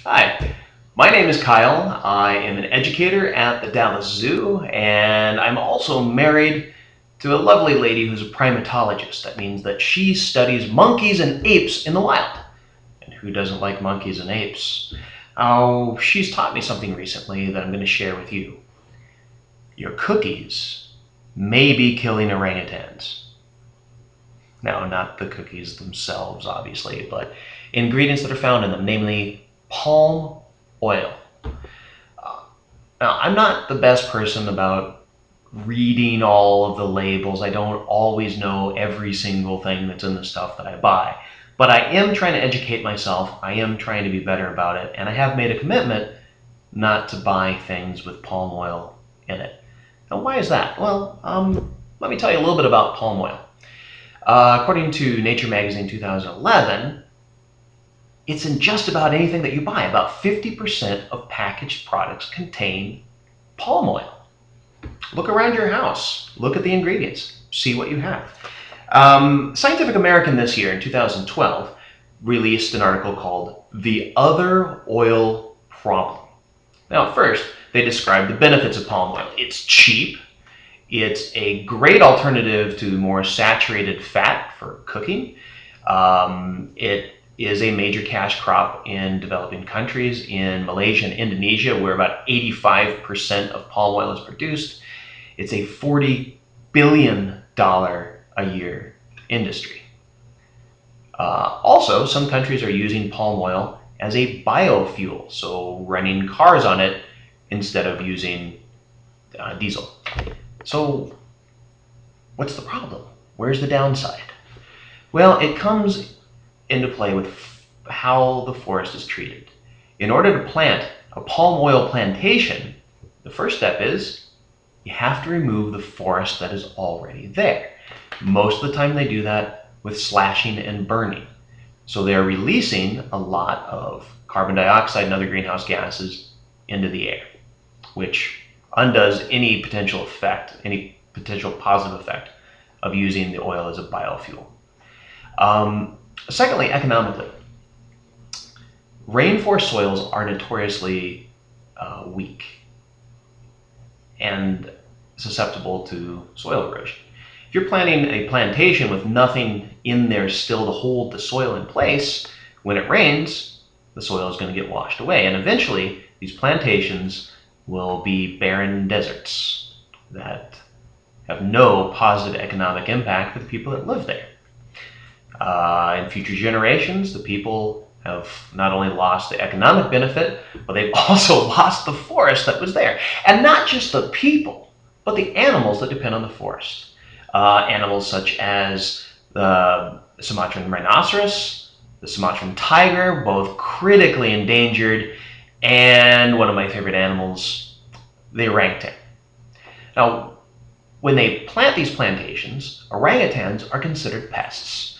Hi, my name is Kyle. I am an educator at the Dallas Zoo, and I'm also married to a lovely lady who's a primatologist. That means that she studies monkeys and apes in the wild. And who doesn't like monkeys and apes? Oh, she's taught me something recently that I'm going to share with you. Your cookies may be killing orangutans. Now, not the cookies themselves, obviously, but ingredients that are found in them, namely palm oil. Now, I'm not the best person about reading all of the labels. I don't always know every single thing that's in the stuff that I buy. But I am trying to educate myself. I am trying to be better about it. And I have made a commitment not to buy things with palm oil in it. Now, why is that? Well, let me tell you a little bit about palm oil. According to Nature Magazine 2011, it's in just about anything that you buy. About 50% of packaged products contain palm oil. Look around your house. Look at the ingredients. See what you have. Scientific American this year, in 2012, released an article called The Other Oil Problem. Now, at first, they described the benefits of palm oil. It's cheap. It's a great alternative to more saturated fat for cooking. It is a major cash crop in developing countries. In Malaysia and Indonesia, where about 85% of palm oil is produced, it's a $40 billion a year industry. Also, some countries are using palm oil as a biofuel, so running cars on it instead of using diesel. So what's the problem? Where's the downside? Well, it comes into play with how the forest is treated. In order to plant a palm oil plantation, the first step is you have to remove the forest that is already there. Most of the time they do that with slashing and burning. So they're releasing a lot of carbon dioxide and other greenhouse gases into the air, which undoes any potential effect, any potential positive effect of using the oil as a biofuel. Secondly, economically, rainforest soils are notoriously weak and susceptible to soil erosion. If you're planting a plantation with nothing in there still to hold the soil in place, when it rains, the soil is going to get washed away. And eventually, these plantations will be barren deserts that have no positive economic impact for the people that live there. In future generations, the people have not only lost the economic benefit, but they've also lost the forest that was there. And not just the people, but the animals that depend on the forest. Animals such as the Sumatran rhinoceros, the Sumatran tiger, both critically endangered, and one of my favorite animals, the orangutan. Now, when they plant these plantations, orangutans are considered pests.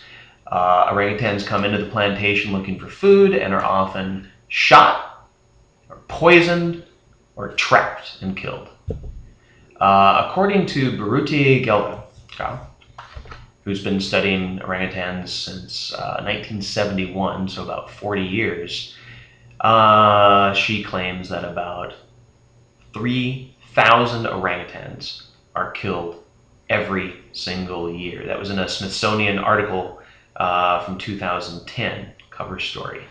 Orangutans come into the plantation looking for food and are often shot, or poisoned, or trapped and killed. According to Baruti Gelga, who's been studying orangutans since 1971, so about 40 years, she claims that about 3,000 orangutans are killed every single year. That was in a Smithsonian article from 2010, cover story.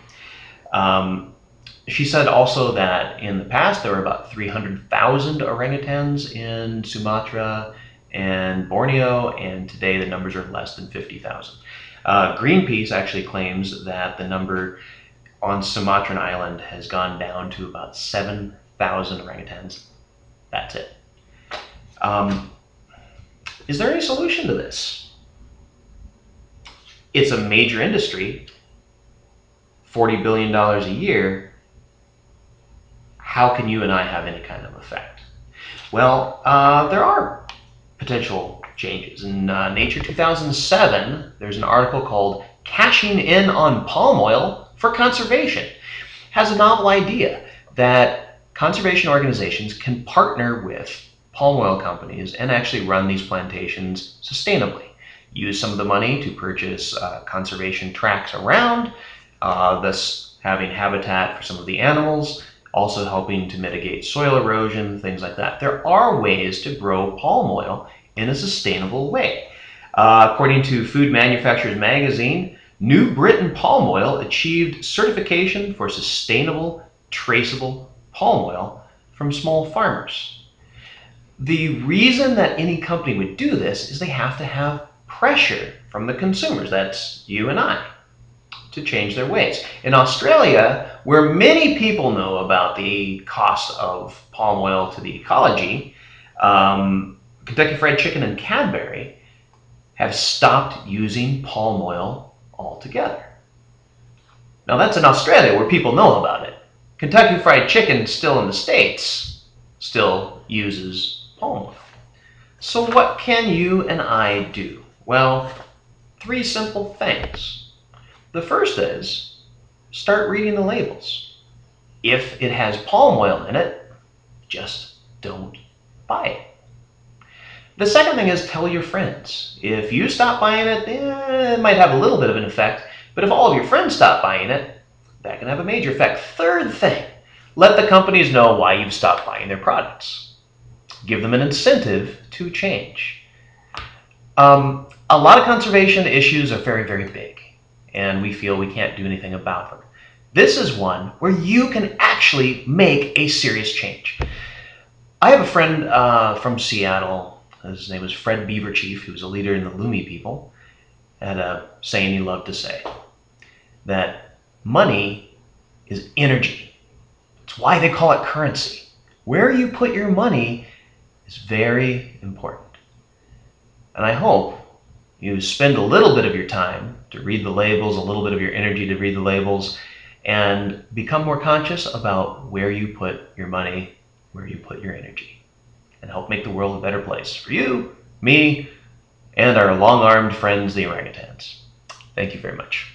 She said also that in the past there were about 300,000 orangutans in Sumatra and Borneo, and today the numbers are less than 50,000. Greenpeace actually claims that the number on Sumatran Island has gone down to about 7,000 orangutans. That's it. Is there any solution to this? It's a major industry, $40 billion a year. How can you and I have any kind of effect? Well, there are potential changes. In Nature 2007, there's an article called Cashing In on Palm Oil for Conservation. It has a novel idea that conservation organizations can partner with palm oil companies and actually run these plantations sustainably. Use some of the money to purchase conservation tracts around, thus having habitat for some of the animals, also helping to mitigate soil erosion, things like that. There are ways to grow palm oil in a sustainable way. According to Food Manufacturers Magazine, New Britain palm oil achieved certification for sustainable, traceable palm oil from small farmers. The reason that any company would do this is they have to have pressure from the consumers, that's you and I, to change their ways. In Australia, where many people know about the cost of palm oil to the ecology, Kentucky Fried Chicken and Cadbury have stopped using palm oil altogether. Now that's in Australia where people know about it. Kentucky Fried Chicken, still in the States, still uses palm oil. So what can you and I do? Well, 3 simple things. The first is, start reading the labels. If it has palm oil in it, just don't buy it. The second thing is, tell your friends. If you stop buying it, it might have a little bit of an effect, but if all of your friends stop buying it, that can have a major effect. Third thing, let the companies know why you've stopped buying their products. Give them an incentive to change. A lot of conservation issues are very, very big, and we feel we can't do anything about them. This is one where you can actually make a serious change. I have a friend from Seattle. His name was Fred Beaverchief. He was a leader in the Lumi people. Had a saying he loved to say, that money is energy. It's why they call it currency. Where you put your money is very important. And I hope you spend a little bit of your time to read the labels, a little bit of your energy to read the labels, and become more conscious about where you put your money, where you put your energy, and help make the world a better place for you, me, and our long-armed friends, the orangutans. Thank you very much.